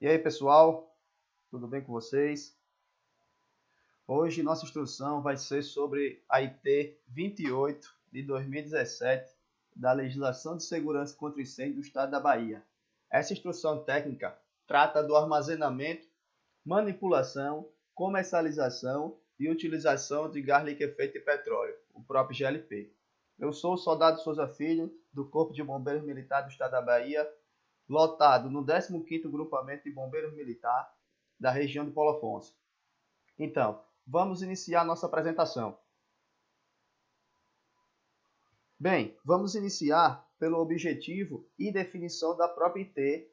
E aí, pessoal, tudo bem com vocês? Hoje nossa instrução vai ser sobre a IT 28 de 2017 da Legislação de Segurança contra Incêndio do Estado da Bahia. Essa instrução técnica trata do armazenamento, manipulação, comercialização e utilização de gás liquefeito de petróleo, o próprio GLP. Eu sou o soldado Souza Filho, do Corpo de Bombeiros Militar do Estado da Bahia, lotado no 15º Grupamento de Bombeiros Militar da região de Paulo Afonso. Então, vamos iniciar nossa apresentação. Bem, vamos iniciar pelo objetivo e definição da própria IT,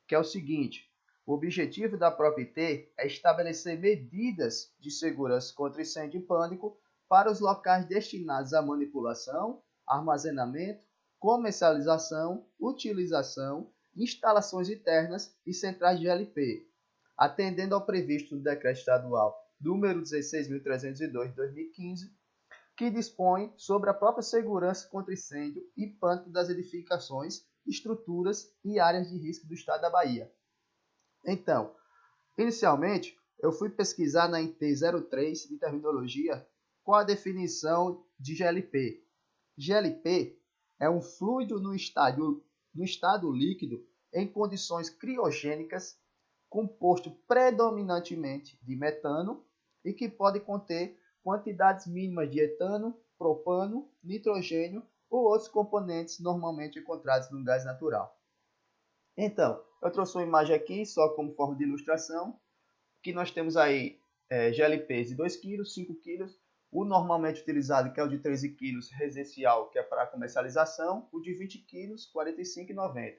que é o seguinte: o objetivo da própria IT é estabelecer medidas de segurança contra incêndio e pânico para os locais destinados à manipulação, armazenamento, comercialização, utilização, instalações internas e centrais de GLP, atendendo ao previsto no Decreto Estadual número 16.302 de 2015, que dispõe sobre a própria segurança contra incêndio e pânico das edificações, estruturas e áreas de risco do Estado da Bahia. Então, inicialmente, eu fui pesquisar na IT 03 de terminologia qual a definição de GLP. GLP é um fluido no estado líquido em condições criogênicas, composto predominantemente de metano e que pode conter quantidades mínimas de etano, propano, nitrogênio ou outros componentes normalmente encontrados no gás natural. Então, eu trouxe uma imagem aqui só como forma de ilustração, que nós temos aí GLPs de 2 kg, 5 kg, o normalmente utilizado, que é o de 13 kg residencial, que é para comercialização, o de 20 kg, 45,90.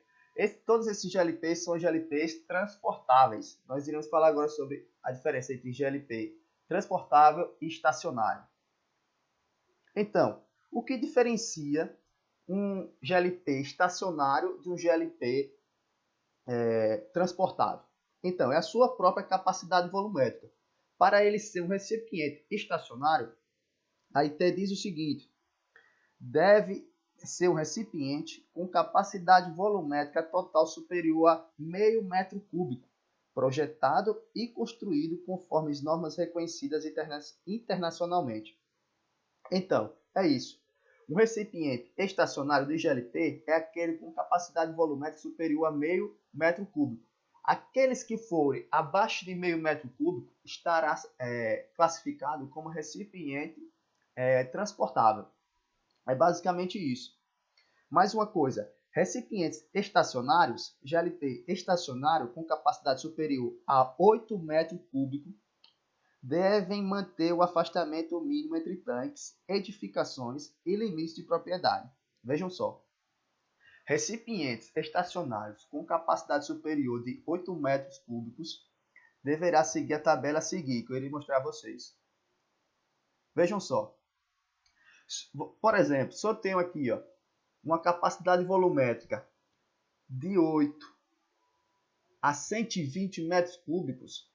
Todos esses GLPs são GLPs transportáveis. Nós iremos falar agora sobre a diferença entre GLP transportável e estacionário. Então, o que diferencia um GLP estacionário de um GLP transportável? Então, é a sua própria capacidade volumétrica. Para ele ser um recipiente estacionário, a IT diz o seguinte: deve ser um recipiente com capacidade volumétrica total superior a 0,5 metro cúbico, projetado e construído conforme as normas reconhecidas internacionalmente. Então, é isso. Um recipiente estacionário de GLP é aquele com capacidade volumétrica superior a 0,5 metro cúbico. Aqueles que forem abaixo de 0,5 metro cúbico estará classificado como recipiente transportável. É basicamente isso. Mais uma coisa, recipientes estacionários, GLP estacionário com capacidade superior a 8 metros cúbicos, devem manter o afastamento mínimo entre tanques, edificações e limites de propriedade. Vejam só. Recipientes estacionários com capacidade superior de 8 metros cúbicos deverá seguir a tabela a seguir, que eu irei mostrar a vocês. Vejam só. Por exemplo, se eu tenho aqui uma capacidade volumétrica de 8 a 120 metros cúbicos,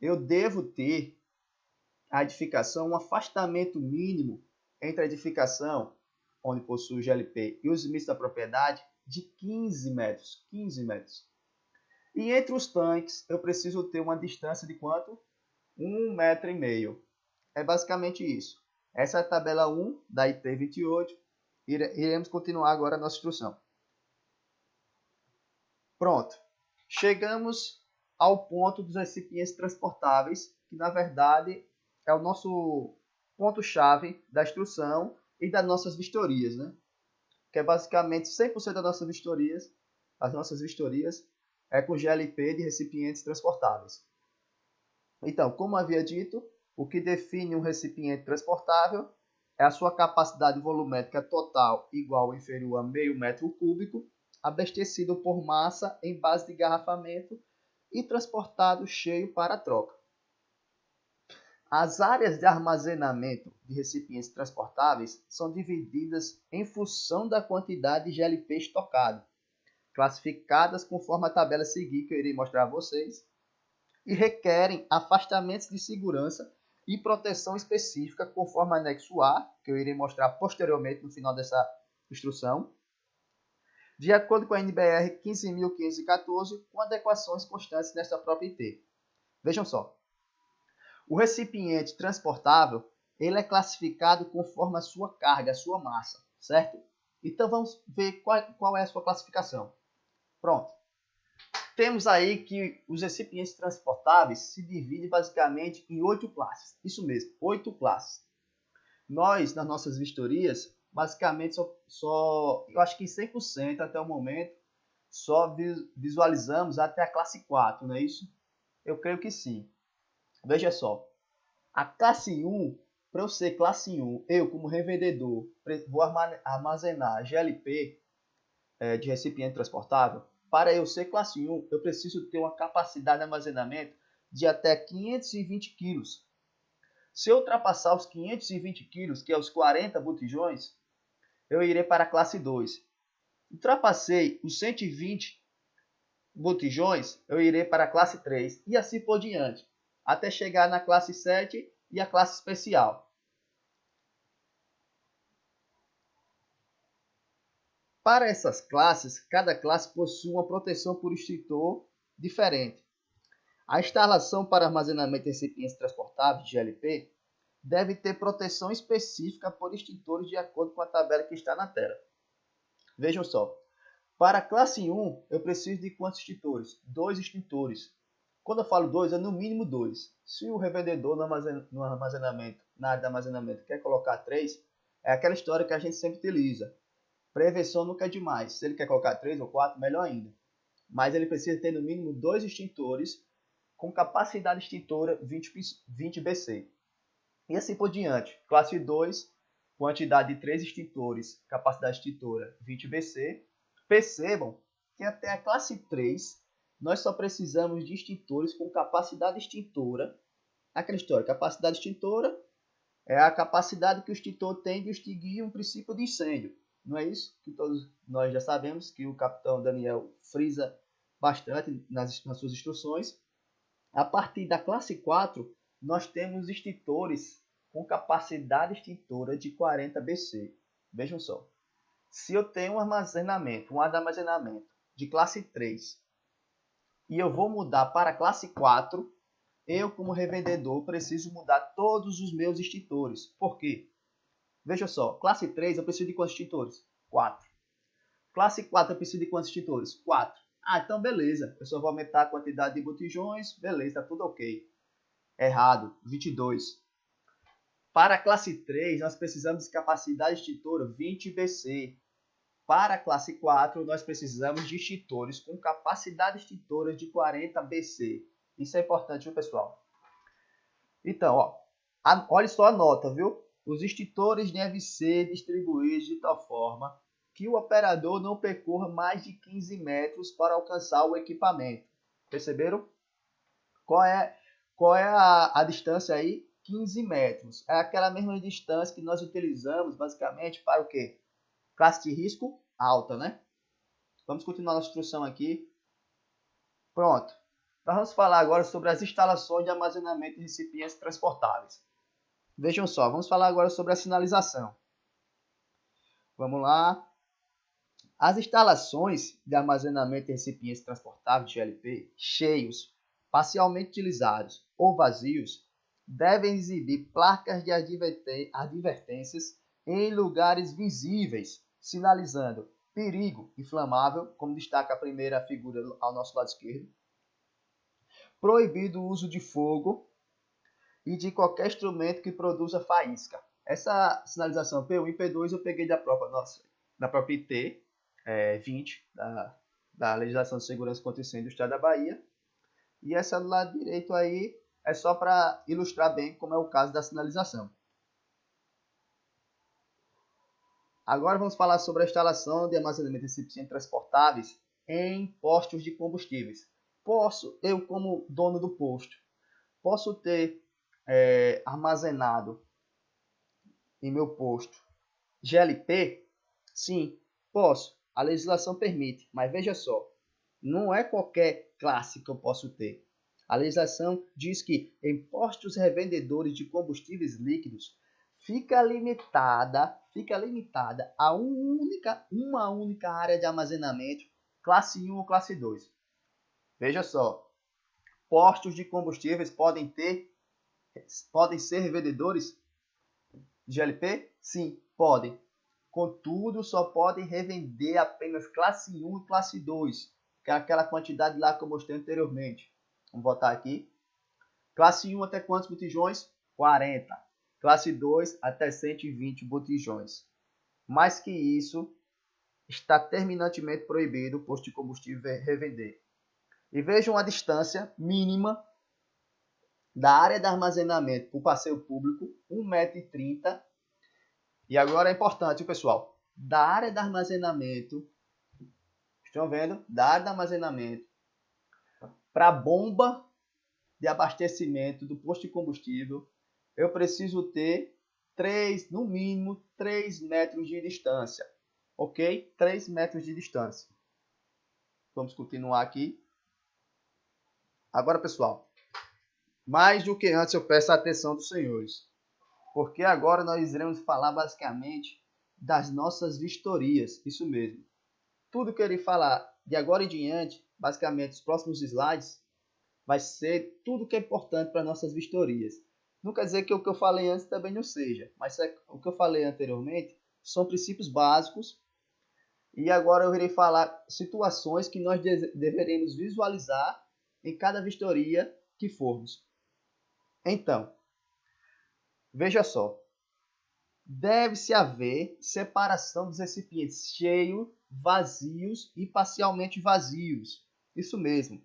eu devo ter a edificação, um afastamento mínimo entre a edificação, onde possui o GLP, e os limites da propriedade, de 15 metros. 15 metros. E entre os tanques, eu preciso ter uma distância de quanto? 1,5 metro. É basicamente isso. Essa é a tabela 1 da IT 28. Iremos continuar agora a nossa instrução. Pronto. Chegamos ao ponto dos recipientes transportáveis, que na verdade é o nosso ponto-chave da instrução e das nossas vistorias, né? Que é basicamente 100% das nossas vistorias, as nossas vistorias é com GLP de recipientes transportáveis. Então, como havia dito, o que define um recipiente transportável é a sua capacidade volumétrica total igual ou inferior a 0,5 metro cúbico, abastecido por massa em base de engarrafamento e transportado cheio para a troca. As áreas de armazenamento de recipientes transportáveis são divididas em função da quantidade de GLP estocado, classificadas conforme a tabela a seguir, que eu irei mostrar a vocês, e requerem afastamentos de segurança e proteção específica conforme anexo A, que eu irei mostrar posteriormente no final dessa instrução, de acordo com a NBR 15.514, com adequações constantes nesta própria IT. Vejam só, o recipiente transportável ele é classificado conforme a sua carga, a sua massa, certo? Então vamos ver qual é a sua classificação. Pronto. Temos aí que os recipientes transportáveis se dividem basicamente em 8 classes. Isso mesmo, 8 classes. Nós, nas nossas vistorias, basicamente eu acho que 100% até o momento, só visualizamos até a classe 4, não é isso? Eu creio que sim. Veja só, a classe 1, para eu ser classe 1, eu como revendedor vou armazenar GLP de recipiente transportável. Para eu ser classe 1, eu preciso ter uma capacidade de armazenamento de até 520 kg. Se eu ultrapassar os 520 kg, que é os 40 botijões, eu irei para a classe 2. Ultrapassei os 120 botijões, eu irei para a classe 3 e assim por diante, até chegar na classe 7 e a classe especial. Para essas classes, cada classe possui uma proteção por extintor diferente. A instalação para armazenamento de recipientes transportáveis, GLP, deve ter proteção específica por extintores de acordo com a tabela que está na tela. Vejam só, para a classe 1, eu preciso de quantos extintores? 2 extintores. Quando eu falo 2, é no mínimo 2. Se o revendedor no armazenamento, na área de armazenamento, quer colocar 3, é aquela história que a gente sempre utiliza. Prevenção nunca é demais. Se ele quer colocar 3 ou 4, melhor ainda. Mas ele precisa ter no mínimo 2 extintores com capacidade extintora 20 BC. E assim por diante. Classe 2, quantidade de 3 extintores, capacidade extintora 20 BC. Percebam que até a classe 3, nós só precisamos de extintores com capacidade extintora. Aquela história, capacidade extintora é a capacidade que o extintor tem de extinguir um princípio de incêndio. Não é isso? Que todos nós já sabemos, que o capitão Daniel frisa bastante nas suas instruções. A partir da classe 4, nós temos extintores com capacidade extintora de 40 BC. Vejam só. Se eu tenho um armazenamento, área de armazenamento de classe 3 e eu vou mudar para a classe 4, eu como revendedor preciso mudar todos os meus extintores. Por quê? Veja só, classe 3 eu preciso de quantos extintores? 4. Classe 4 eu preciso de quantos extintores? 4. Ah, então beleza. Eu só vou aumentar a quantidade de botijões. Beleza, tá tudo ok. Errado, 22. Para a classe 3, nós precisamos de capacidade extintora 20 BC. Para a classe 4, nós precisamos de extintores com capacidade extintora de 40 BC. Isso é importante, viu, pessoal? Então, ó, olha só a nota, viu? Os extintores devem ser distribuídos de tal forma que o operador não percorra mais de 15 metros para alcançar o equipamento. Perceberam? Qual é a distância aí? 15 metros. É aquela mesma distância que nós utilizamos basicamente para o quê? Classe de risco alta, né? Vamos continuar nossa instrução aqui. Pronto. Nós vamos falar agora sobre as instalações de armazenamento de recipientes transportáveis. Vejam só, vamos falar agora sobre a sinalização. Vamos lá. As instalações de armazenamento de recipientes transportáveis GLP, cheios, parcialmente utilizados ou vazios, devem exibir placas de advertências em lugares visíveis, sinalizando perigo inflamável, como destaca a primeira figura ao nosso lado esquerdo, proibido o uso de fogo e de qualquer instrumento que produza faísca. Essa sinalização P1 e P2 eu peguei da própria IT 20, da Legislação de Segurança contra Incêndio do Estado da Bahia. E essa do lado direito aí é só para ilustrar bem como é o caso da sinalização. Agora vamos falar sobre a instalação de armazenamento de recipientes transportáveis em postos de combustíveis. Eu como dono do posto, posso ter armazenado em meu posto GLP? Sim, posso. A legislação permite, mas veja só, não é qualquer classe que eu posso ter. A legislação diz que em postos revendedores de combustíveis líquidos fica limitada a uma única área de armazenamento, classe 1 ou classe 2. Veja só, postos de combustíveis podem ser revendedores de GLP? Sim, podem. Contudo, só podem revender apenas classe 1 e classe 2, que é aquela quantidade lá que eu mostrei anteriormente. Vamos botar aqui. Classe 1 até quantos botijões? 40. Classe 2 até 120 botijões. Mais que isso, está terminantemente proibido o posto de combustível revender. E vejam a distância mínima da área de armazenamento para o passeio público, 1,30 m. E agora é importante, pessoal, da área de armazenamento, estão vendo? Da área de armazenamento para a bomba de abastecimento do posto de combustível, eu preciso ter no mínimo 3 metros de distância. Ok? 3 metros de distância. Vamos continuar aqui. Agora, pessoal, mais do que antes eu peço a atenção dos senhores, porque agora nós iremos falar basicamente das nossas vistorias. Isso mesmo. Tudo que eu irei falar de agora em diante, basicamente os próximos slides, vai ser tudo que é importante para nossas vistorias. Não quer dizer que o que eu falei antes também não seja, mas o que eu falei anteriormente são princípios básicos. E agora eu irei falar situações que nós deveremos visualizar em cada vistoria que formos. Então, veja só. Deve-se haver separação dos recipientes cheios, vazios e parcialmente vazios. Isso mesmo.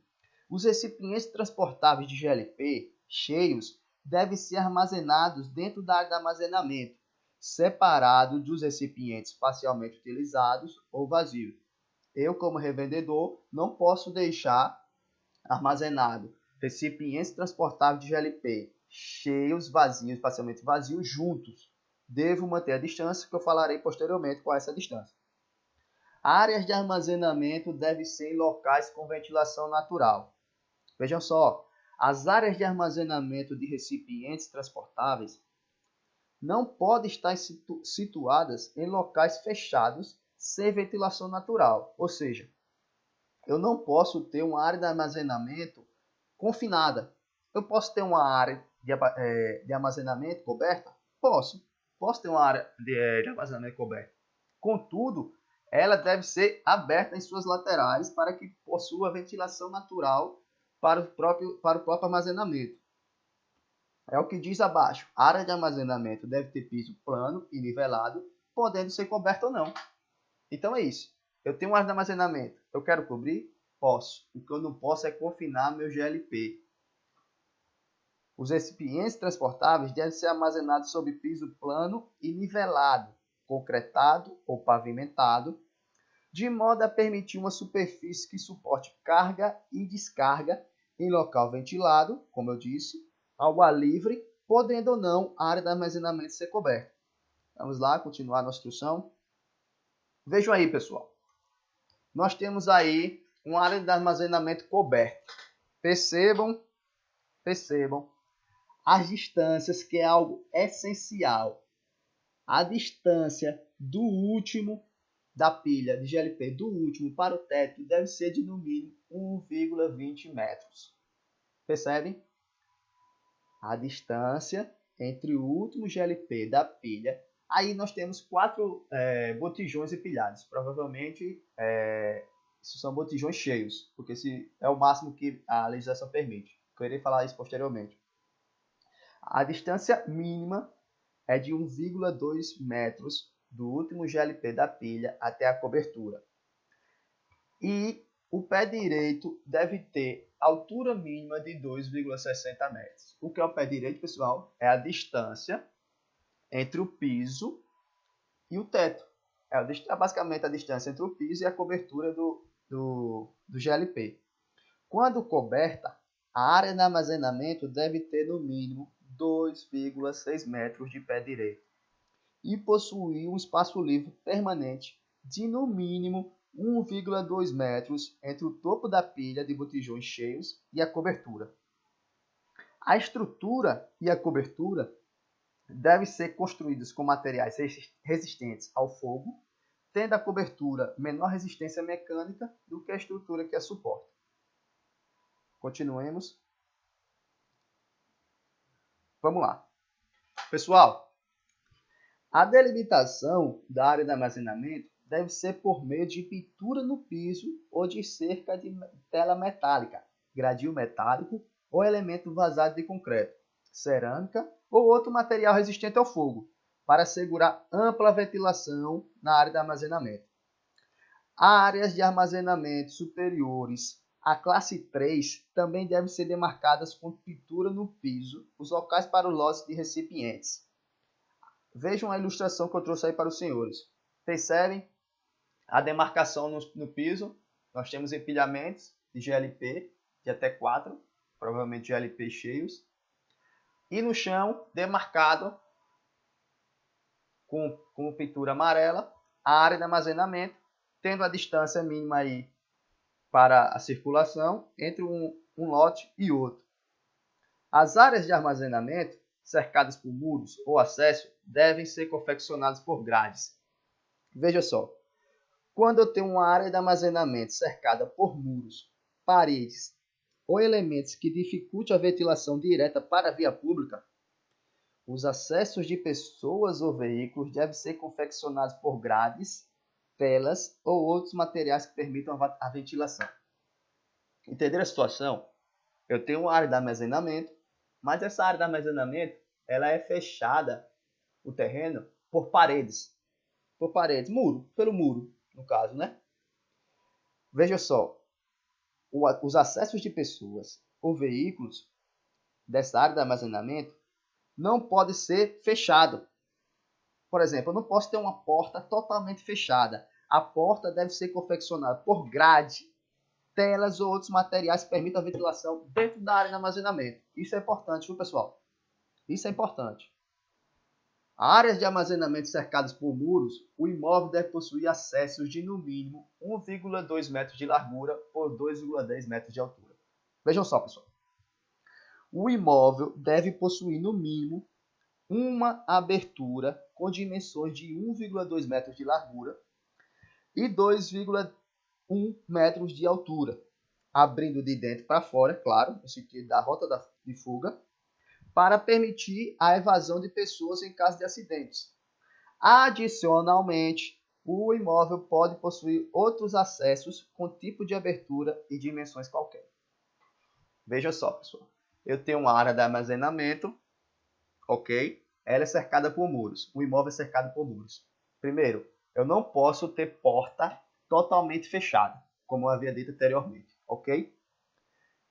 Os recipientes transportáveis de GLP cheios devem ser armazenados dentro da área de armazenamento, separado dos recipientes parcialmente utilizados ou vazios. Eu, como revendedor, não posso deixar armazenado recipientes transportáveis de GLP cheios, vazios, parcialmente vazios, juntos. Devo manter a distância, que eu falarei posteriormente qual é essa distância. Áreas de armazenamento devem ser em locais com ventilação natural. Vejam só, as áreas de armazenamento de recipientes transportáveis não podem estar situadas em locais fechados sem ventilação natural. Ou seja, eu não posso ter uma área de armazenamento confinada. Eu posso ter uma área de armazenamento coberta? Posso ter uma área de armazenamento coberta. Contudo, ela deve ser aberta em suas laterais para que possua ventilação natural para o próprio armazenamento. É o que diz abaixo. A área de armazenamento deve ter piso plano e nivelado, podendo ser coberta ou não. Então é isso. Eu tenho uma área de armazenamento. Eu quero cobrir? Posso. O que eu não posso é confinar meu GLP. Os recipientes transportáveis devem ser armazenados sob piso plano e nivelado, concretado ou pavimentado, de modo a permitir uma superfície que suporte carga e descarga em local ventilado, como eu disse, ao ar livre, podendo ou não a área de armazenamento ser coberta. Vamos lá, continuar a nossa instrução. Vejam aí, pessoal. Nós temos aí uma área de armazenamento coberta. Percebam as distâncias, que é algo essencial. A distância do último da pilha de GLP, do último para o teto, deve ser de no mínimo 1,20 metros. Percebem? A distância entre o último GLP da pilha. Aí nós temos 4 botijões empilhados. Provavelmente isso são botijões cheios, porque esse é o máximo que a legislação permite. Eu irei falar isso posteriormente. A distância mínima é de 1,2 metros do último GLP da pilha até a cobertura. E o pé direito deve ter altura mínima de 2,60 metros. O que é o pé direito, pessoal? É a distância entre o piso e o teto. É basicamente a distância entre o piso e a cobertura do GLP. Quando coberta, a área de armazenamento deve ter no mínimo 2,6 metros de pé direito e possuir um espaço livre permanente de no mínimo 1,2 metros entre o topo da pilha de botijões cheios e a cobertura. A estrutura e a cobertura devem ser construídos com materiais resistentes ao fogo, tendo a cobertura menor resistência mecânica do que a estrutura que a suporta. Continuemos. Vamos lá. Pessoal, a delimitação da área de armazenamento deve ser por meio de pintura no piso ou de cerca de tela metálica, gradil metálico ou elemento vazado de concreto, cerâmica ou outro material resistente ao fogo, para assegurar ampla ventilação na área de armazenamento. Áreas de armazenamento superiores à classe 3 também devem ser demarcadas com pintura no piso, os locais para os lotes de recipientes. Vejam a ilustração que eu trouxe aí para os senhores. Percebem a demarcação no piso? Nós temos empilhamentos de GLP de até 4, provavelmente GLP cheios. E no chão, demarcado com pintura amarela, a área de armazenamento, tendo a distância mínima aí para a circulação entre um lote e outro. As áreas de armazenamento, cercadas por muros ou acesso, devem ser confeccionadas por grades. Veja só, quando eu tenho uma área de armazenamento cercada por muros, paredes ou elementos que dificultem a ventilação direta para a via pública, os acessos de pessoas ou veículos devem ser confeccionados por grades, telas ou outros materiais que permitam a ventilação. Entenderam a situação? Eu tenho uma área de armazenamento, mas essa área de armazenamento ela é fechada, o terreno, por paredes. Por paredes, pelo muro, no caso, né? Veja só, os acessos de pessoas ou veículos dessa área de armazenamento não podem ser fechados. Por exemplo, eu não posso ter uma porta totalmente fechada. A porta deve ser confeccionada por grade, telas ou outros materiais que permitam a ventilação dentro da área de armazenamento. Isso é importante, viu, pessoal? Isso é importante. Áreas de armazenamento cercadas por muros, o imóvel deve possuir acessos de no mínimo 1,2 metros de largura por 2,10 metros de altura. Vejam só, pessoal. O imóvel deve possuir no mínimo uma abertura com dimensões de 1,2 metros de largura e 2,1 metros de altura, abrindo de dentro para fora, claro, no sentido da rota de fuga, para permitir a evasão de pessoas em caso de acidentes. Adicionalmente, o imóvel pode possuir outros acessos com tipo de abertura e dimensões qualquer. Veja só, pessoal. Eu tenho uma área de armazenamento, ok? Ela é cercada por muros. O imóvel é cercado por muros. Primeiro, eu não posso ter porta totalmente fechada, como eu havia dito anteriormente, ok?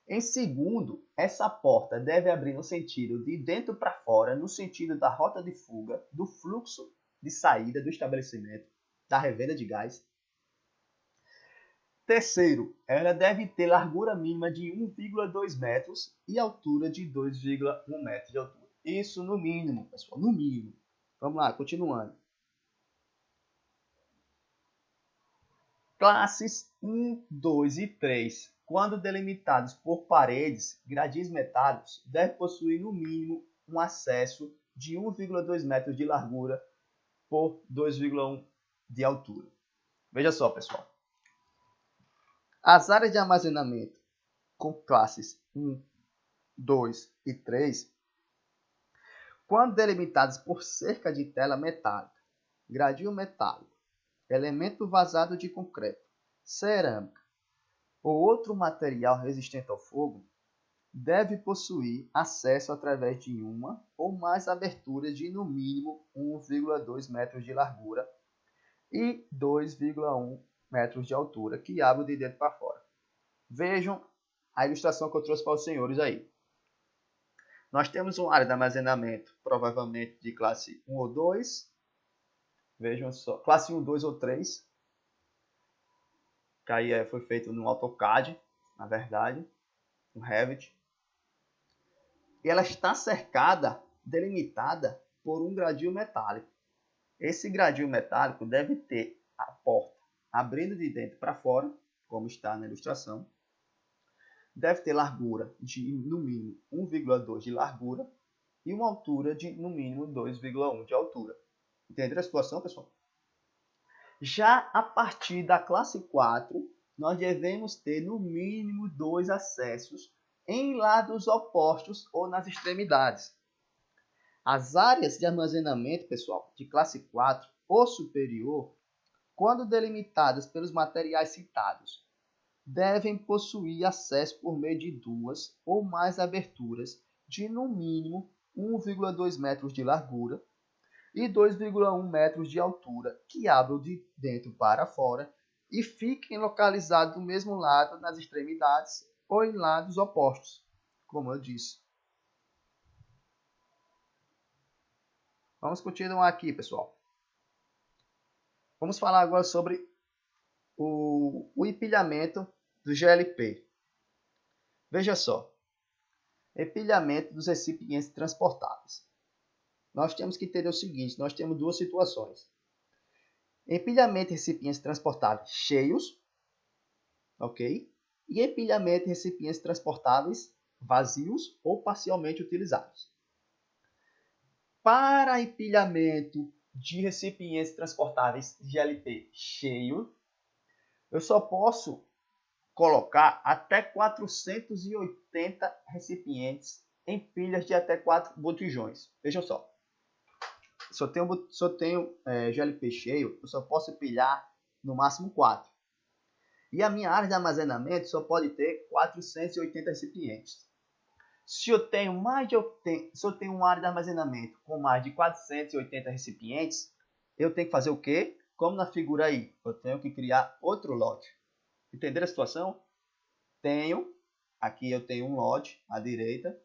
Em segundo, essa porta deve abrir no sentido de dentro para fora, no sentido da rota de fuga, do fluxo de saída do estabelecimento, da revenda de gás. Terceiro, ela deve ter largura mínima de 1,2 metros e altura de 2,1 metros de altura. Isso no mínimo, pessoal, no mínimo. Vamos lá, continuando. Classes 1, 2 e 3, quando delimitados por paredes, gradis metálicos, devem possuir no mínimo um acesso de 1,2 metros de largura por 2,1 de altura. Veja só, pessoal. As áreas de armazenamento com classes 1, 2 e 3, quando delimitadas por cerca de tela metálica, gradil metálico, elemento vazado de concreto, cerâmica ou outro material resistente ao fogo, deve possuir acesso através de uma ou mais aberturas de no mínimo 1,2 metros de largura e 2,1 metros de altura, que abrem de dentro para fora. Vejam a ilustração que eu trouxe para os senhores aí. Nós temos uma área de armazenamento, provavelmente de classe 1 ou 2. Vejam só, classe 1, 2 ou 3. Que aí foi feito no AutoCAD, na verdade, no Revit. E ela está cercada, delimitada por um gradil metálico. Esse gradil metálico deve ter a porta abrindo de dentro para fora, como está na ilustração. Deve ter largura de, no mínimo, 1,2 de largura e uma altura de, no mínimo, 2,1 de altura. Entenderam a situação, pessoal? Já a partir da classe 4, nós devemos ter, no mínimo, 2 acessos em lados opostos ou nas extremidades. As áreas de armazenamento, pessoal, de classe 4 ou superior, quando delimitadas pelos materiais citados, devem possuir acesso por meio de 2 ou mais aberturas de, no mínimo, 1,2 metros de largura e 2,1 metros de altura, que abram de dentro para fora e fiquem localizados do mesmo lado nas extremidades ou em lados opostos, como eu disse. Vamos continuar aqui, pessoal. Vamos falar agora sobre o empilhamento do GLP. Veja só, empilhamento dos recipientes transportáveis. Nós temos que entender o seguinte, nós temos duas situações. Empilhamento de recipientes transportáveis cheios, ok? E empilhamento de recipientes transportáveis vazios ou parcialmente utilizados. Para empilhamento de recipientes transportáveis GLP cheio, eu só posso colocar até 480 recipientes em pilhas de até 4 botijões. Vejam só. Se eu tenho GLP cheio, eu só posso empilhar no máximo 4. E a minha área de armazenamento só pode ter 480 recipientes. Se eu tenho uma área de armazenamento com mais de 480 recipientes, eu tenho que fazer o quê? Como na figura aí, eu tenho que criar outro lote. Entenderam a situação? Aqui eu tenho um lote à direita,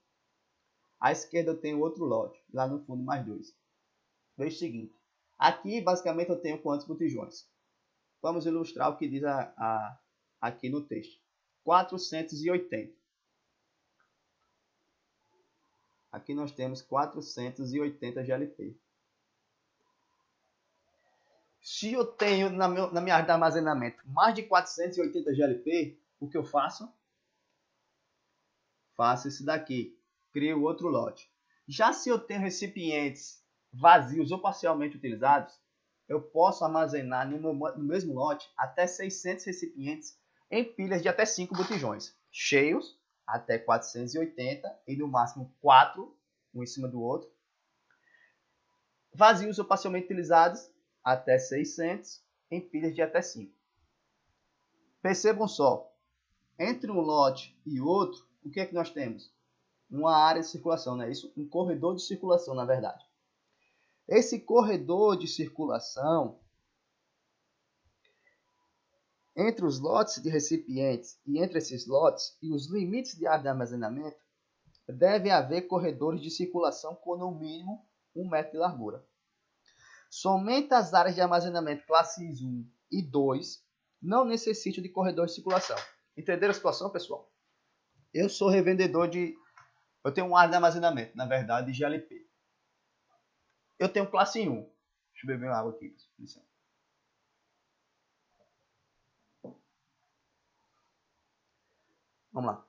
à esquerda eu tenho outro lote, lá no fundo mais 2. Veja o seguinte, aqui basicamente eu tenho quantos botijões? Vamos ilustrar o que diz aqui no texto. 480. Aqui nós temos 480 GLP. Se eu tenho na minha área de armazenamento mais de 480 GLP, o que eu faço? Faço isso daqui. Crio outro lote. Já se eu tenho recipientes vazios ou parcialmente utilizados, eu posso armazenar no mesmo lote até 600 recipientes em pilhas de até 5 botijões. Cheios, até 480 e no máximo 4, um em cima do outro. Vazios ou parcialmente utilizados, até 600 em pilhas de até 5. Percebam só, entre um lote e outro, o que é que nós temos? Uma área de circulação, não é isso? Um corredor de circulação, na verdade. Esse corredor de circulação, entre os lotes de recipientes e entre esses lotes e os limites de área de armazenamento, deve haver corredores de circulação com no mínimo 1 metro de largura. Somente as áreas de armazenamento classes 1 e 2 não necessitam de corredor de circulação. Entenderam a situação, pessoal? Eu sou revendedor eu tenho uma área de armazenamento, na verdade, de GLP. Eu tenho classe 1. Deixa eu beber uma água aqui. Vamos lá.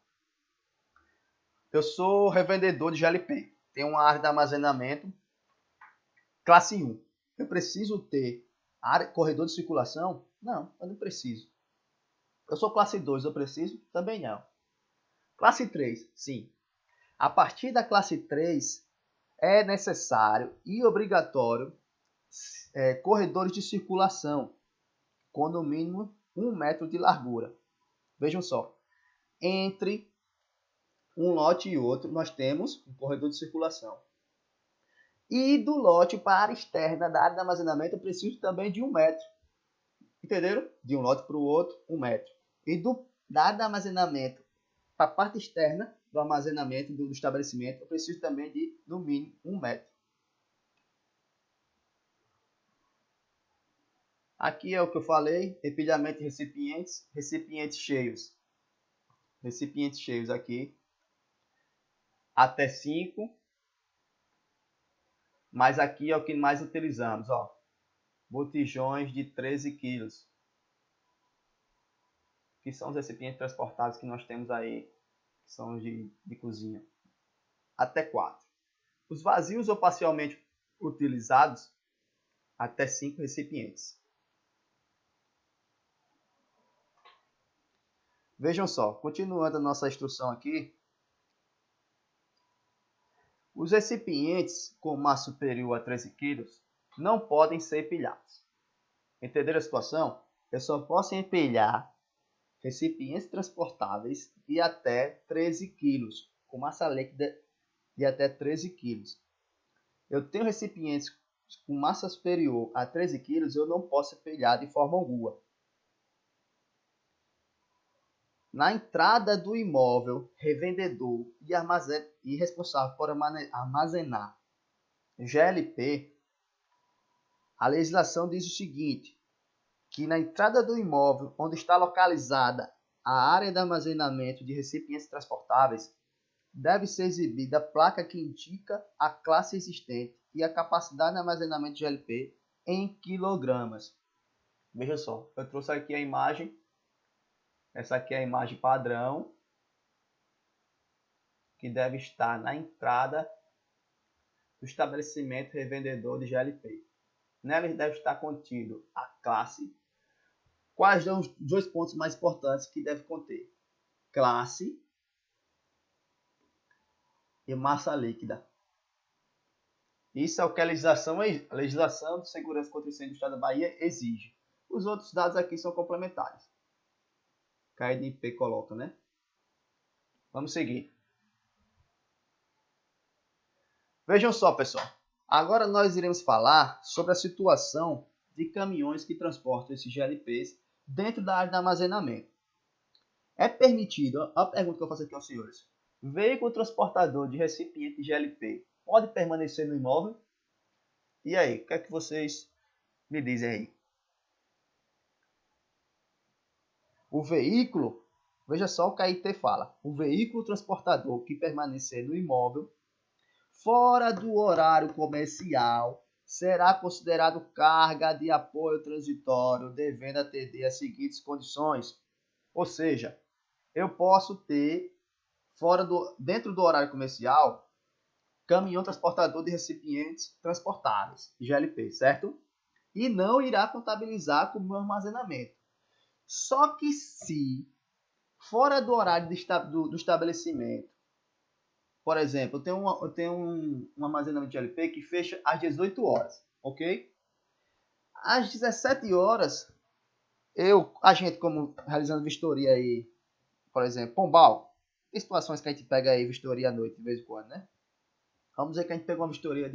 Eu sou revendedor de GLP. Tenho uma área de armazenamento classe 1. Eu preciso ter corredor de circulação? Não, eu não preciso. Eu sou classe 2, eu preciso? Também não. Classe 3, sim. A partir da classe 3, é necessário e obrigatório corredores de circulação com no mínimo 1 metro de largura. Vejam só, entre um lote e outro nós temos um corredor de circulação. E do lote para a área externa da área de armazenamento eu preciso também de 1 metro. Entenderam? De um lote para o outro, 1 metro. E da área de armazenamento para a parte externa do armazenamento do estabelecimento, eu preciso também de, no mínimo, 1 metro. Aqui é o que eu falei, empilhamento de recipientes, recipientes cheios. Recipientes cheios aqui, até 5. Mas aqui é o que mais utilizamos, ó. Botijões de 13 quilos. Que são os recipientes transportados que nós temos aí, que são de cozinha. Até 4. Os vazios ou parcialmente utilizados, até 5 recipientes. Vejam só, continuando a nossa instrução aqui, os recipientes com massa superior a 13 kg não podem ser empilhados. Entenderam a situação? Eu só posso empilhar recipientes transportáveis de até 13 kg, com massa líquida de até 13 kg. Eu tenho recipientes com massa superior a 13 kg, eu não posso empilhar de forma alguma. Na entrada do imóvel, revendedor e responsável por armazenar GLP, a legislação diz o seguinte, que na entrada do imóvel, onde está localizada a área de armazenamento de recipientes transportáveis, deve ser exibida a placa que indica a classe existente e a capacidade de armazenamento de GLP em quilogramas. Veja só, eu trouxe aqui a imagem. Essa aqui é a imagem padrão que deve estar na entrada do estabelecimento revendedor de GLP. Nela deve estar contido a classe. Quais são os 2 pontos mais importantes que deve conter? Classe e massa líquida. Isso é o que a legislação de segurança contra incêndio do Estado da Bahia exige. Os outros dados aqui são complementares. KNP coloca, né? Vamos seguir. Vejam só, pessoal. Agora nós iremos falar sobre a situação de caminhões que transportam esses GLPs dentro da área de armazenamento. É permitido, a pergunta que eu faço aqui aos senhores, veículo transportador de recipiente de GLP pode permanecer no imóvel? E aí, o que é que vocês me dizem aí? O veículo, veja só o que a IT fala, o veículo transportador que permanecer no imóvel fora do horário comercial será considerado carga de apoio transitório, devendo atender às seguintes condições. Ou seja, eu posso ter dentro do horário comercial caminhão transportador de recipientes transportáveis, GLP, certo? E não irá contabilizar como armazenamento. Só que se fora do horário do estabelecimento, por exemplo, eu tenho um armazenamento de GLP que fecha às 18 horas, ok? Às 17 horas, a gente como realizando vistoria aí, por exemplo, Pombal, tem situações que a gente pega aí vistoria à noite de vez em quando, né? Vamos dizer que a gente pegou uma vistoria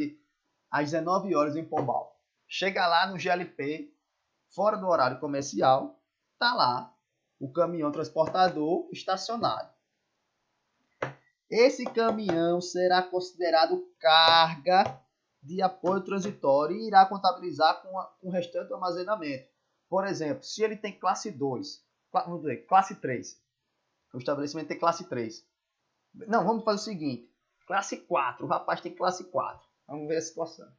às 19 horas em Pombal. Chega lá no GLP, fora do horário comercial, tá lá o caminhão transportador estacionado. Esse caminhão será considerado carga de apoio transitório e irá contabilizar com o restante do armazenamento. Por exemplo, se ele tem classe 2, vamos dizer, classe 3, o estabelecimento tem classe 3. Não, vamos fazer o seguinte, classe 4, o rapaz tem classe 4. Vamos ver a situação.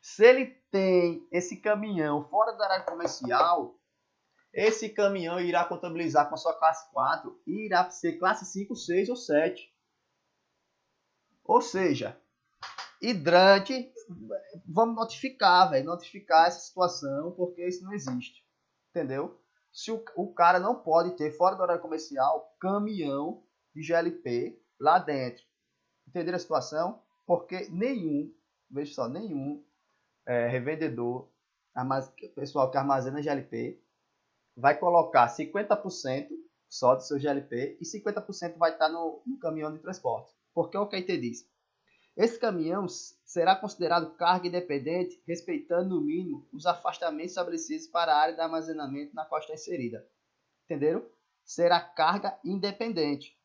Se ele tem esse caminhão fora da área comercial, esse caminhão irá contabilizar com a sua classe 4 e irá ser classe 5, 6 ou 7. Ou seja, hidrante, vamos notificar essa situação, porque isso não existe. Entendeu? Se o cara não pode ter, fora do horário comercial, caminhão de GLP lá dentro. Entenderam a situação? Porque nenhum revendedor, pessoal que armazena GLP, vai colocar 50% só do seu GLP e 50% vai estar no caminhão de transporte. Porque o que a gente diz? Esse caminhão será considerado carga independente, respeitando no mínimo os afastamentos estabelecidos para a área de armazenamento na qual está inserida. Entenderam? Será carga independente.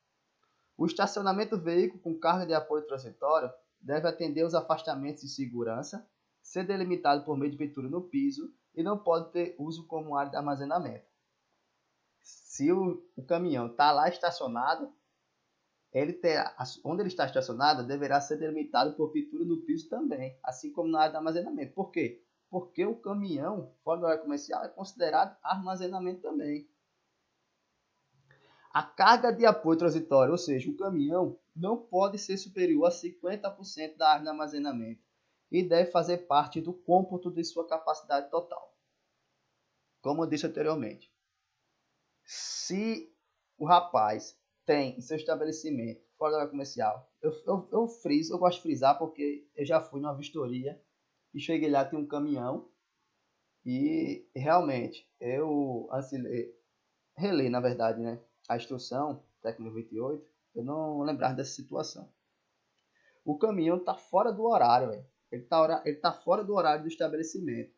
O estacionamento do veículo com carga de apoio transitório deve atender os afastamentos de segurança, ser delimitado por meio de pintura no piso e não pode ter uso como área de armazenamento. Se o caminhão está lá estacionado, onde ele está estacionado deverá ser delimitado por pintura no piso também, assim como na área de armazenamento. Por quê? Porque o caminhão fora do horário comercial é considerado armazenamento também. A carga de apoio transitório, ou seja, o caminhão, não pode ser superior a 50% da área de armazenamento e deve fazer parte do cômputo de sua capacidade total. Como eu disse anteriormente, se o rapaz tem em seu estabelecimento fora da área comercial, eu gosto de frisar porque eu já fui numa vistoria e cheguei lá, tinha um caminhão e realmente eu relei, na verdade, né, a instrução técnica 98, eu não lembrava dessa situação. O caminhão está fora do horário, véio. Ele tá fora do horário do estabelecimento.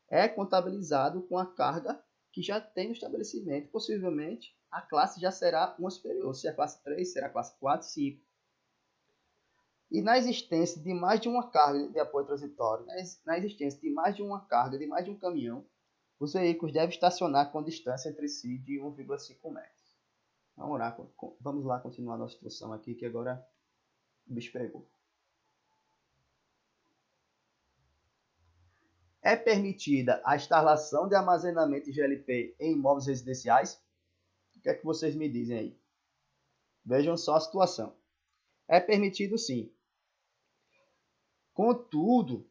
É contabilizado com a carga que já tem no estabelecimento. Possivelmente, a classe já será uma superior. Se é a classe 3, será a classe 4, 5. E na existência de mais de uma carga de apoio transitório, na existência de mais de uma carga, de mais de um caminhão, os veículos devem estacionar com distância entre si de 1,5 metros. Vamos lá continuar a nossa instrução aqui, que agora o bicho pegou. É permitida a instalação de armazenamento de GLP em imóveis residenciais? O que é que vocês me dizem aí? Vejam só a situação. É permitido sim. Contudo,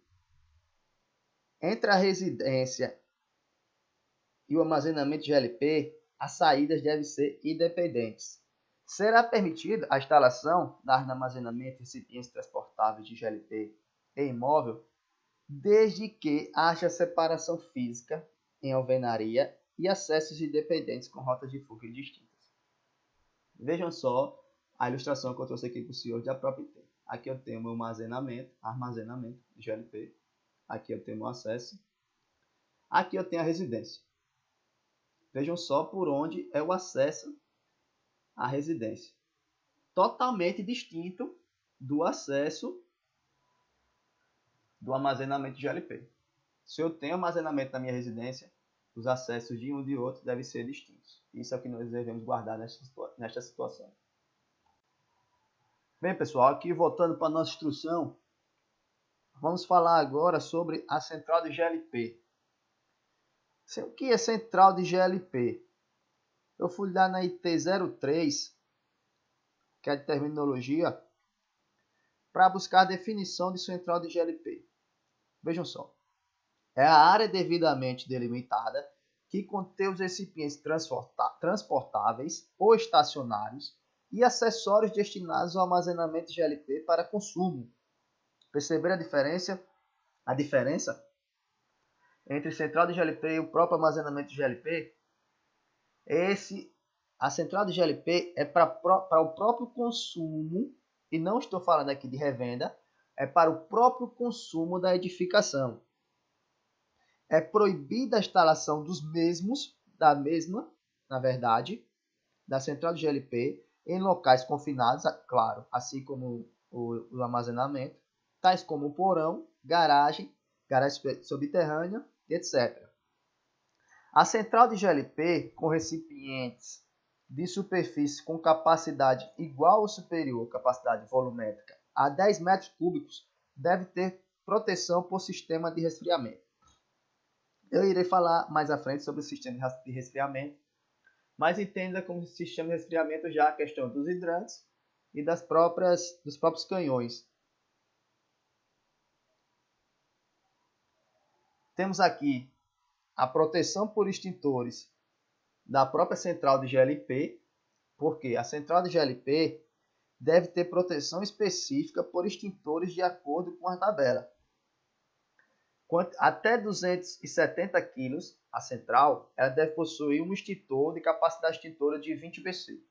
entre a residência e o armazenamento de GLP, as saídas devem ser independentes. Será permitida a instalação da área de armazenamento de recipientes transportáveis de GLP em imóvel, desde que haja separação física em alvenaria e acessos independentes com rotas de fuga distintas. Vejam só a ilustração que eu trouxe aqui para o senhor da própria IT. Aqui eu tenho o meu armazenamento de GLP. Aqui eu tenho o acesso. Aqui eu tenho a residência. Vejam só por onde é o acesso à residência. Totalmente distinto do acesso do armazenamento de GLP. Se eu tenho armazenamento na minha residência, os acessos de um e de outro devem ser distintos. Isso é o que nós devemos guardar nesta situação. Bem, pessoal, aqui voltando para a nossa instrução, vamos falar agora sobre a central de GLP. O que é central de GLP? Eu fui lá na IT 03, que é de terminologia, para buscar a definição de central de GLP. Vejam só. É a área devidamente delimitada que contém os recipientes transportáveis ou estacionários e acessórios destinados ao armazenamento de GLP para consumo. Perceberam a diferença? A diferença entre central de GLP e o próprio armazenamento de GLP? A central de GLP é para o próprio consumo, e não estou falando aqui de revenda, é para o próprio consumo da edificação. É proibida a instalação da central de GLP em locais confinados, claro, assim como o armazenamento, tais como o porão, garagem subterrânea, etc. A central de GLP com recipientes de superfície com capacidade igual ou superior à capacidade volumétrica a 10 metros cúbicos deve ter proteção por sistema de resfriamento. Eu irei falar mais à frente sobre o sistema de resfriamento, mas entenda como sistema de resfriamento já a questão dos hidrantes e dos próprios canhões. Temos aqui a proteção por extintores da própria central de GLP, porque a central de GLP deve ter proteção específica por extintores de acordo com a tabela. Até 270 kg, a central, ela deve possuir um extintor de capacidade extintora de 20 BC.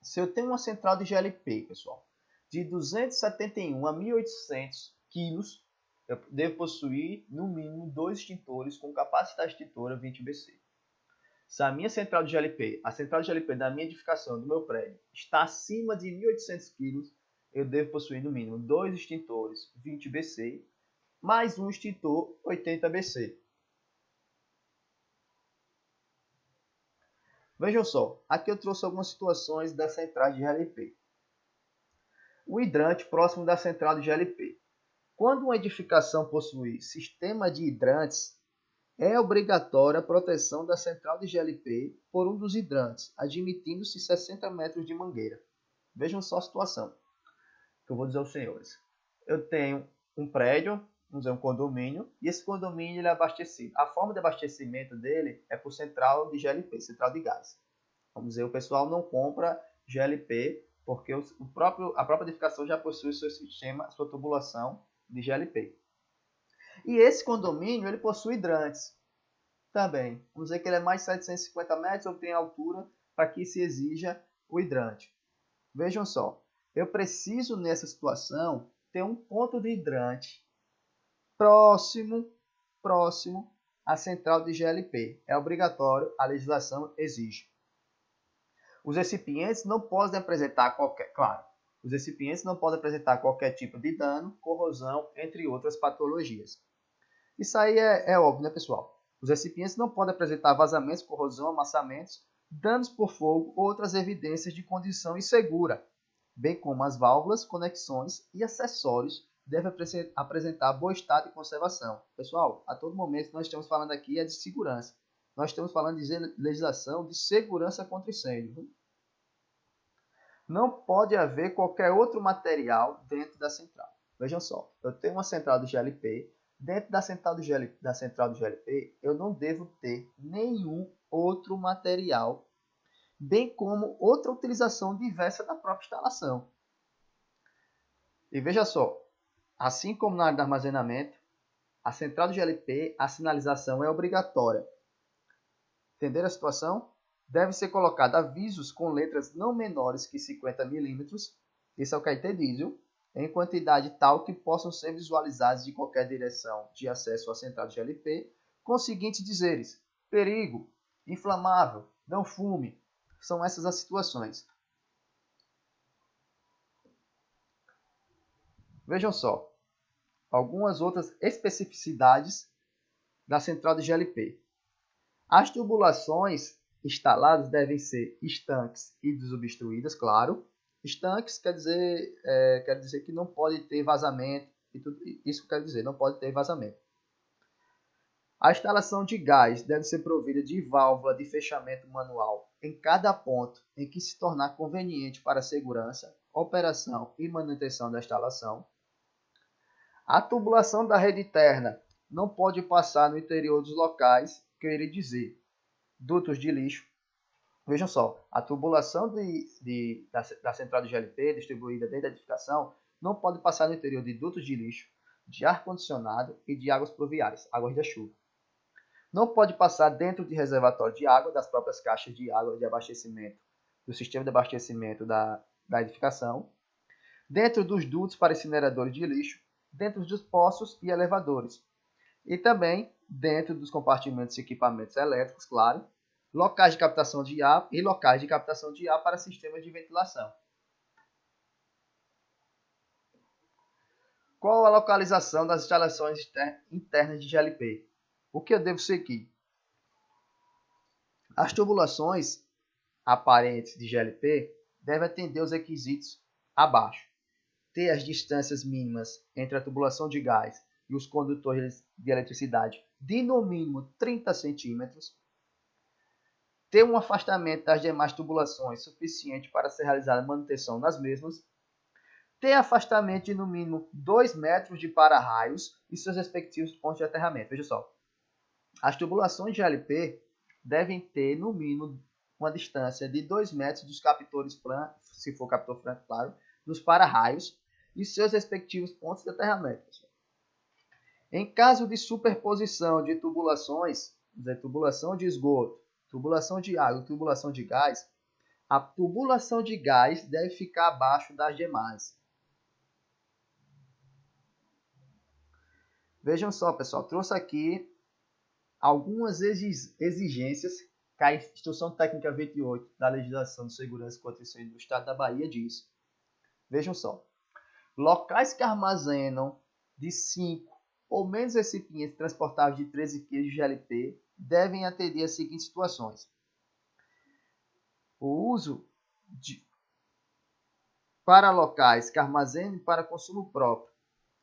Se eu tenho uma central de GLP, pessoal, de 271 a 1.800 kg, eu devo possuir, no mínimo, 2 extintores com capacidade extintora 20 BC. Se a minha central de GLP, a central de GLP da minha edificação, do meu prédio, está acima de 1.800 kg, eu devo possuir, no mínimo, 2 extintores 20 BC, mais um extintor 80 BC. Vejam só, aqui eu trouxe algumas situações da central de GLP. O hidrante próximo da central de GLP. Quando uma edificação possui sistema de hidrantes, É obrigatória a proteção da central de GLP por um dos hidrantes, admitindo-se 60 metros de mangueira. Vejam só a situação que eu vou dizer aos senhores. Eu tenho um prédio, vamos dizer um condomínio, e esse condomínio ele é abastecido. A forma de abastecimento dele é por central de GLP, central de gás. Vamos dizer, o pessoal não compra GLP porque a própria edificação já possui seu sistema, sua tubulação de GLP. E esse condomínio ele possui hidrantes também. Vamos dizer que ele é mais de 750 metros ou tem altura para que se exija o hidrante. Vejam só, eu preciso nessa situação ter um ponto de hidrante próximo à central de GLP. É obrigatório, a legislação exige. Os recipientes não podem apresentar os recipientes não podem apresentar qualquer tipo de dano, corrosão, entre outras patologias. Isso aí é óbvio, né, pessoal? Os recipientes não podem apresentar vazamentos, corrosão, amassamentos, danos por fogo ou outras evidências de condição insegura, bem como as válvulas, conexões e acessórios devem apresentar bom estado de conservação. Pessoal, a todo momento nós estamos falando aqui de segurança. Nós estamos falando de legislação de segurança contra incêndio. Não pode haver qualquer outro material dentro da central. Vejam só, eu tenho uma central de GLP. Dentro da central do GLP, eu não devo ter nenhum outro material, bem como outra utilização diversa da própria instalação. E veja só, assim como na área de armazenamento, a central do GLP, a sinalização é obrigatória. Entenderam a situação? Deve ser colocado avisos com letras não menores que 50 milímetros, isso é o que a IT diz, viu? Em quantidade tal que possam ser visualizados de qualquer direção de acesso à central de GLP, com os seguintes dizeres: perigo, inflamável, não fume. São essas as situações. Vejam só, algumas outras especificidades da central de GLP. As tubulações instaladas devem ser estanques e desobstruídas, claro. Estanques quer dizer que não pode ter vazamento. Isso quer dizer, não pode ter vazamento. A instalação de gás deve ser provida de válvula de fechamento manual em cada ponto em que se tornar conveniente para a segurança, operação e manutenção da instalação. A tubulação da rede interna não pode passar no interior dos locais, quer dizer, dutos de lixo. Vejam só, a tubulação da central de GLP, distribuída dentro da edificação, não pode passar no interior de dutos de lixo, de ar-condicionado e de águas pluviais, águas da chuva. Não pode passar dentro de reservatório de água, das próprias caixas de água de abastecimento, do sistema de abastecimento da edificação, dentro dos dutos para incineradores de lixo, dentro dos poços e elevadores, e também dentro dos compartimentos e equipamentos elétricos, claro, locais de captação de ar e locais de captação de ar para sistemas de ventilação. Qual a localização das instalações internas de GLP? O que eu devo seguir? As tubulações aparentes de GLP devem atender os requisitos abaixo. Ter as distâncias mínimas entre a tubulação de gás e os condutores de eletricidade de no mínimo 30 centímetros. Ter um afastamento das demais tubulações suficiente para ser realizada a manutenção nas mesmas. Ter afastamento de no mínimo 2 metros de para-raios e seus respectivos pontos de aterramento. Veja só, as tubulações de GLP devem ter no mínimo uma distância de 2 metros dos captores planos, se for captor plano, claro, dos para-raios e seus respectivos pontos de aterramento. Em caso de superposição de tubulações, tubulação de esgoto, tubulação de água e tubulação de gás, a tubulação de gás deve ficar abaixo das demais. Vejam só, pessoal, trouxe aqui algumas exigências que a Instrução Técnica 28 da Legislação de Segurança contra Incêndio do Estado da Bahia diz. Vejam só, locais que armazenam de 5 ou menos recipientes transportáveis de 13 kg de GLP devem atender as seguintes situações. O uso para locais que armazenem para consumo próprio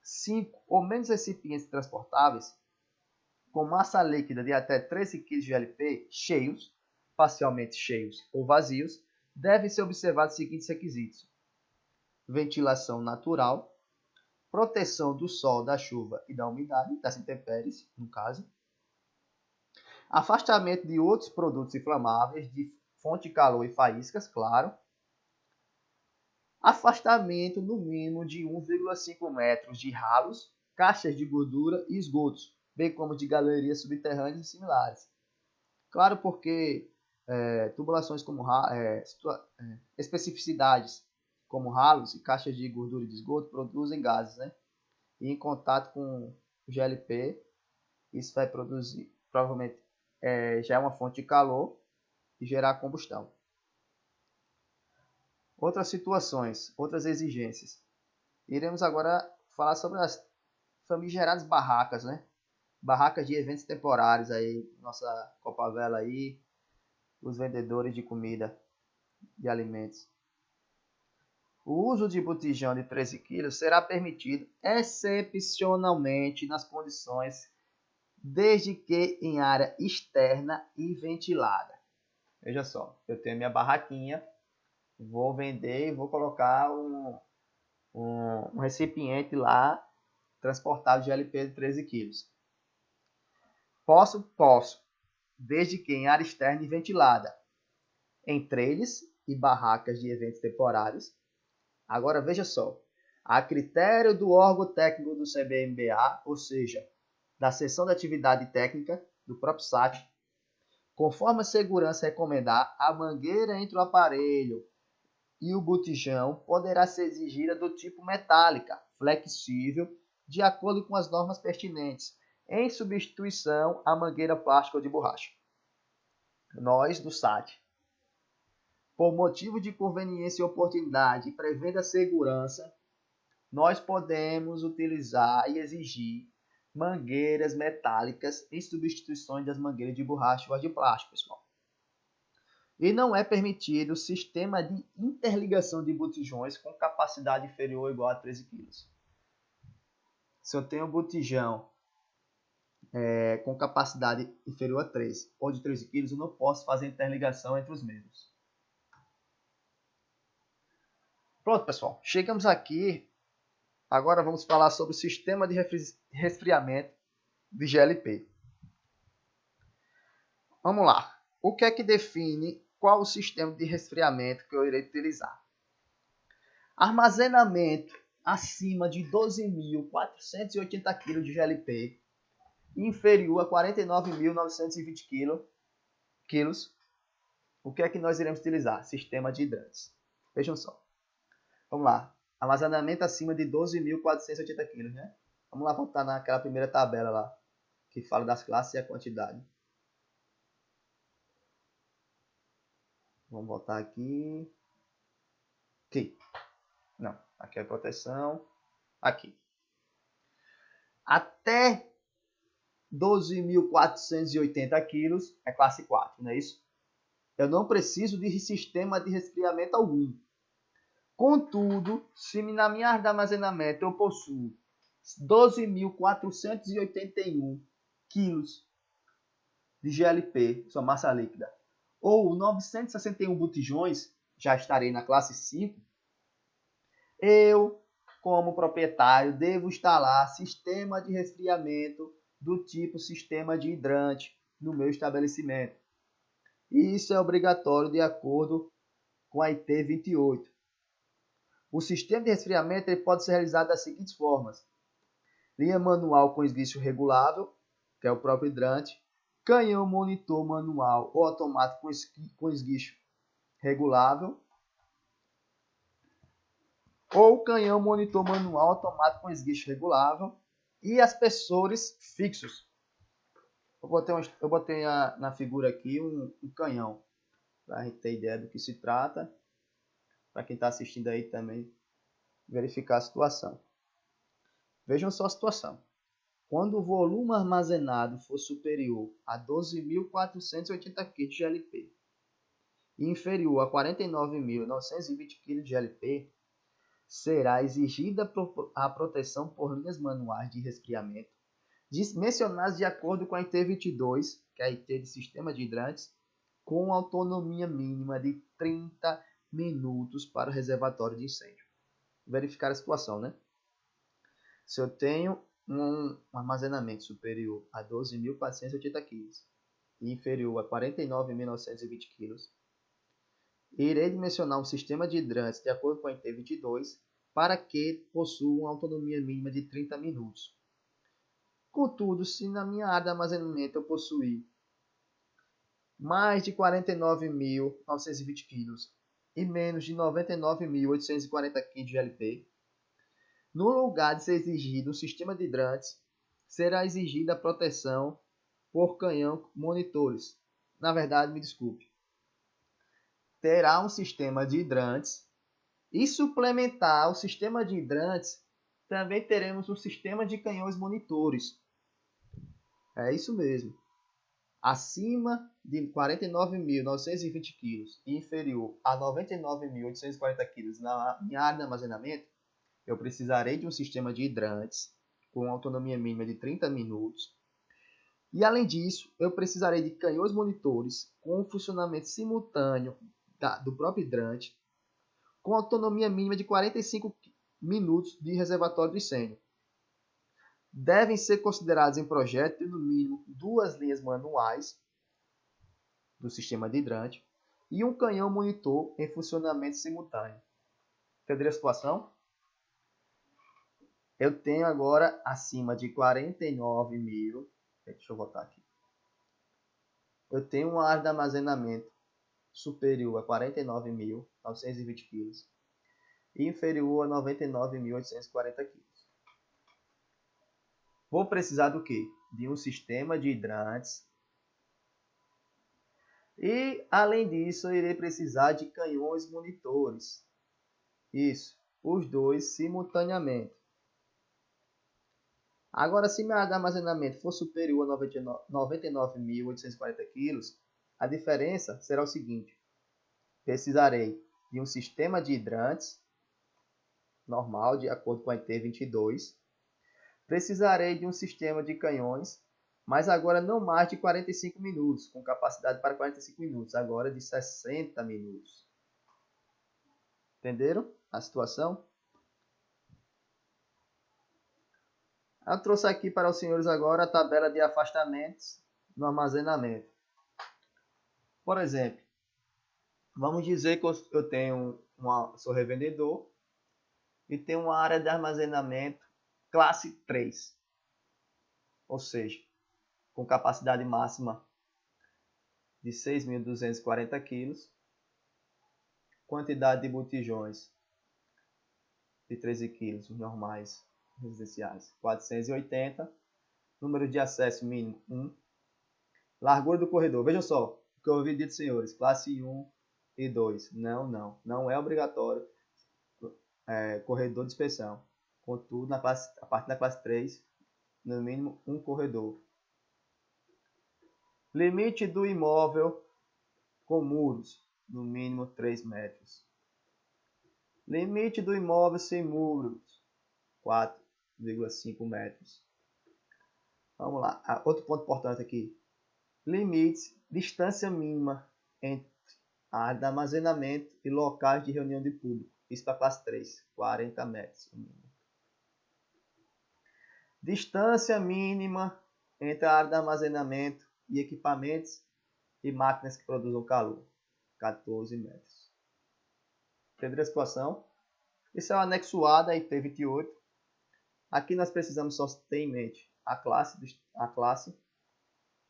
5 ou menos recipientes transportáveis com massa líquida de até 13 kg de GLP cheios, parcialmente cheios ou vazios, devem ser observados os seguintes requisitos: ventilação natural, proteção do sol, da chuva e da umidade, das intempéries, no caso, afastamento de outros produtos inflamáveis, de fonte de calor e faíscas, claro, afastamento no mínimo de 1,5 metros de ralos, caixas de gordura e esgotos, bem como de galerias subterrâneas e similares. Claro, porque tubulações como especificidades como ralos e caixas de gordura e de esgoto produzem gases, né? E em contato com o GLP, isso vai produzir, provavelmente, já é uma fonte de calor e gerar combustão. Outras situações, outras exigências. Iremos agora falar sobre as famigeradas barracas, né? Barracas de eventos temporários aí, nossa Copavela aí, os vendedores de comida, de alimentos. O uso de botijão de 13 kg será permitido excepcionalmente nas condições, desde que em área externa e ventilada. Veja só, eu tenho minha barraquinha, vou vender e vou colocar um recipiente lá, transportável de GLP de 13 kg. Posso, desde que em área externa e ventilada, em trailers e barracas de eventos temporários. Agora veja só, a critério do órgão técnico do CBMBA, ou seja, da seção de atividade técnica do próprio SAT, conforme a segurança recomendar, a mangueira entre o aparelho e o botijão poderá ser exigida do tipo metálica, flexível, de acordo com as normas pertinentes, em substituição à mangueira plástica ou de borracha. Nós, do SAT, por motivo de conveniência e oportunidade, prevendo a segurança, nós podemos utilizar e exigir mangueiras metálicas em substituição das mangueiras de borracha ou de plástico, pessoal. E não é permitido o sistema de interligação de botijões com capacidade inferior ou igual a 13 kg. Se eu tenho um botijão com capacidade inferior a 13 ou de 13 kg, eu não posso fazer interligação entre os mesmos. Pronto, pessoal. Chegamos aqui. Agora vamos falar sobre o sistema de resfriamento de GLP. Vamos lá. O que é que define qual o sistema de resfriamento que eu irei utilizar? Armazenamento acima de 12.480 kg de GLP, inferior a 49.920 kg. O que é que nós iremos utilizar? Sistema de hidrantes. Vejam só. Vamos lá. Armazenamento acima de 12.480 kg, né? Vamos lá voltar naquela primeira tabela lá, que fala das classes e a quantidade. Vamos voltar aqui. Aqui. Não, aqui é a proteção. Aqui. Até 12.480 kg é classe 4, não é isso? Eu não preciso de sistema de resfriamento algum. Contudo, se na minha área de armazenamento eu possuo 12.481 kg de GLP, sua massa líquida, ou 961 botijões, já estarei na classe 5, eu, como proprietário, devo instalar sistema de resfriamento do tipo sistema de hidrante no meu estabelecimento. E isso é obrigatório de acordo com a IT 28. O sistema de resfriamento ele pode ser realizado das seguintes formas: linha manual com esguicho regulável, que é o próprio hidrante, canhão monitor manual ou automático com esguicho regulável, ou canhão monitor manual automático com esguicho regulável e aspersores fixos. Eu botei na figura aqui um canhão, para a gente ter ideia do que se trata, para quem está assistindo aí também verificar a situação. Vejam só a situação. Quando o volume armazenado for superior a 12.480 kg de GLP e inferior a 49.920 kg de GLP, será exigida a proteção por linhas manuais de resfriamento mencionados de acordo com a IT 22, que é a IT de sistema de hidrantes, com autonomia mínima de 30 minutos para o reservatório de incêndio. Verificar a situação, né? Se eu tenho um armazenamento superior a 12.480 kg e inferior a 49.920 kg, irei dimensionar um sistema de hidrantes de acordo com a IT 22 para que possua uma autonomia mínima de 30 minutos. Contudo, se na minha área de armazenamento eu possuir mais de 49.920 kg e menos de 99.840 kg de LP, no lugar de ser exigido um sistema de hidrantes, será exigida a proteção por canhão monitores. Na verdade, me desculpe. Terá um sistema de hidrantes e suplementar o sistema de hidrantes, também teremos um sistema de canhões monitores. É isso mesmo. Acima de 49.920 kg e inferior a 99.840 kg na minha área de armazenamento, eu precisarei de um sistema de hidrantes com autonomia mínima de 30 minutos. E além disso, eu precisarei de canhões monitores com funcionamento simultâneo do próprio hidrante, com autonomia mínima de 45 minutos de reservatório de incêndio. Devem ser considerados em projeto no mínimo 2 linhas manuais do sistema de hidrante e um canhão monitor em funcionamento simultâneo. Entenderam a situação? Eu tenho agora acima de 49 mil. Deixa eu voltar aqui. Eu tenho uma área de armazenamento superior a 49.920 kg e inferior a 99.840 kg. Vou precisar do quê? De um sistema de hidrantes. E, além disso, eu irei precisar de canhões monitores. Isso, os dois simultaneamente. Agora, se minha área de armazenamento for superior a 99.840 kg, a diferença será o seguinte. Precisarei de um sistema de hidrantes, normal, de acordo com a IT 22. Precisarei de um sistema de canhões, mas agora não mais de 45 minutos, com capacidade para 45 minutos, agora de 60 minutos. Entenderam a situação? Eu trouxe aqui para os senhores agora a tabela de afastamentos no armazenamento. Por exemplo, vamos dizer que eu tenho sou revendedor e tenho uma área de armazenamento classe 3, ou seja, com capacidade máxima de 6.240 kg, quantidade de botijões de 13 kg normais residenciais 480, número de acesso mínimo 1, largura do corredor. Vejam só o que eu ouvi dito, senhores, classe 1 e 2. Não é obrigatório corredor de inspeção. Contudo, a partir da classe 3, no mínimo um corredor. Limite do imóvel com muros, no mínimo 3 metros. Limite do imóvel sem muros, 4,5 metros. Vamos lá. Outro ponto importante aqui. Limites, distância mínima entre a área de armazenamento e locais de reunião de público. Isso para a classe 3, 40 metros. Distância mínima entre a área de armazenamento e equipamentos e máquinas que produzam calor, 14 metros. Entenderam a situação? Esse é o anexo A da IT 28. Aqui nós precisamos só ter em mente a classe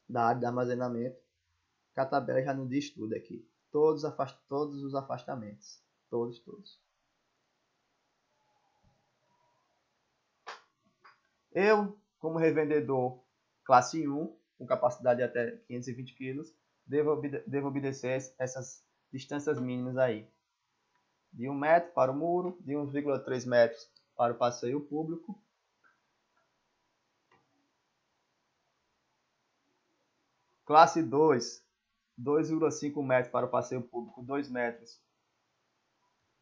da área de armazenamento, que a tabela já nos diz tudo aqui. Todos os afastamentos. Todos. Eu, como revendedor classe 1, com capacidade de até 520 kg, devo obedecer essas distâncias mínimas aí. De 1 metro para o muro, de 1,3 metros para o passeio público. Classe 2, 2,5 metros para o passeio público, 2 metros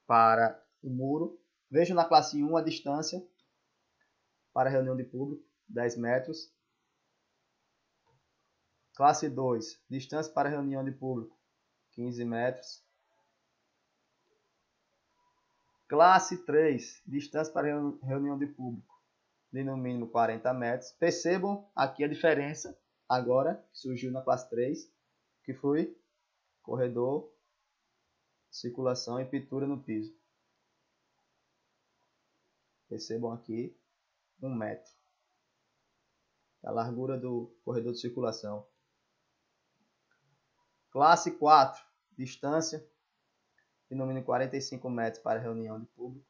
para o muro. Veja na classe 1 a distância para a reunião de público, 10 metros. Classe 2, distância para reunião de público, 15 metros. Classe 3, distância para reunião de público, de no mínimo 40 metros. Percebam aqui a diferença agora que surgiu na classe 3, que foi corredor, circulação e pintura no piso. Percebam aqui 1 metro. A largura do corredor de circulação. Classe 4, distância de no mínimo 45 metros para reunião de público.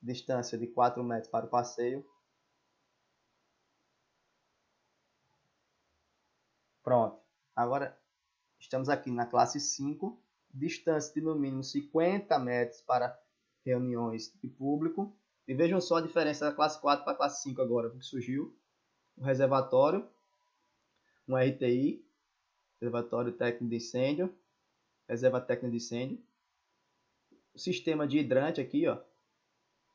Distância de 4 metros para o passeio. Pronto. Agora estamos aqui na classe 5. Distância de no mínimo 50 metros para reuniões de público. E vejam só a diferença da classe 4 para a classe 5 agora, que surgiu. Um reservatório, um RTI, reservatório técnico de incêndio, reserva técnica de incêndio. O sistema de hidrante aqui, ó,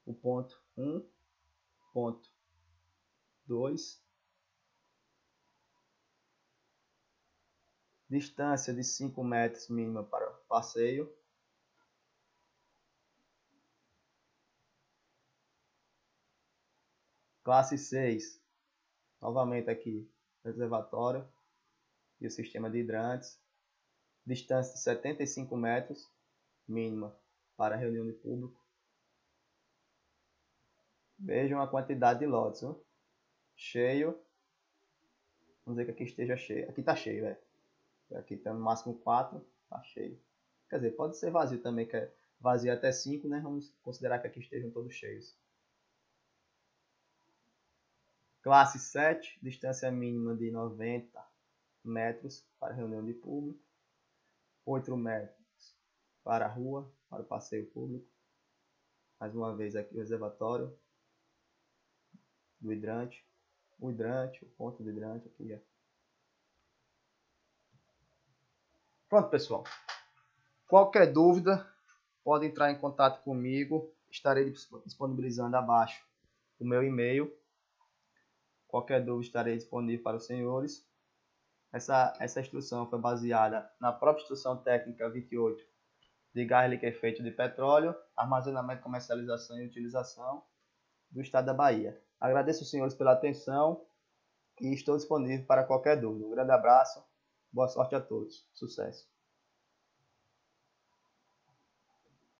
o ponto 1, ponto 2. Distância de 5 metros mínima para passeio. Classe 6, novamente aqui, reservatório e o sistema de hidrantes. Distância de 75 metros mínima para reunião de público. Vejam a quantidade de lotes, ó. Cheio. Vamos dizer que aqui esteja cheio. Aqui está cheio, velho. Aqui está no máximo 4, está cheio. Quer dizer, pode ser vazio também, que é vazio até 5, né? Vamos considerar que aqui estejam todos cheios. Classe 7, distância mínima de 90 metros para reunião de público. 8 metros para a rua, para o passeio público. Mais uma vez aqui o reservatório do hidrante. O hidrante, o ponto do hidrante aqui, ó. Pronto, pessoal. Qualquer dúvida, pode entrar em contato comigo. Estarei disponibilizando abaixo o meu e-mail. Qualquer dúvida, estarei disponível para os senhores. Essa instrução foi baseada na própria instrução técnica 28 de gás liquefeito de petróleo, armazenamento, comercialização e utilização do estado da Bahia. Agradeço aos senhores pela atenção e estou disponível para qualquer dúvida. Um grande abraço, boa sorte a todos, sucesso!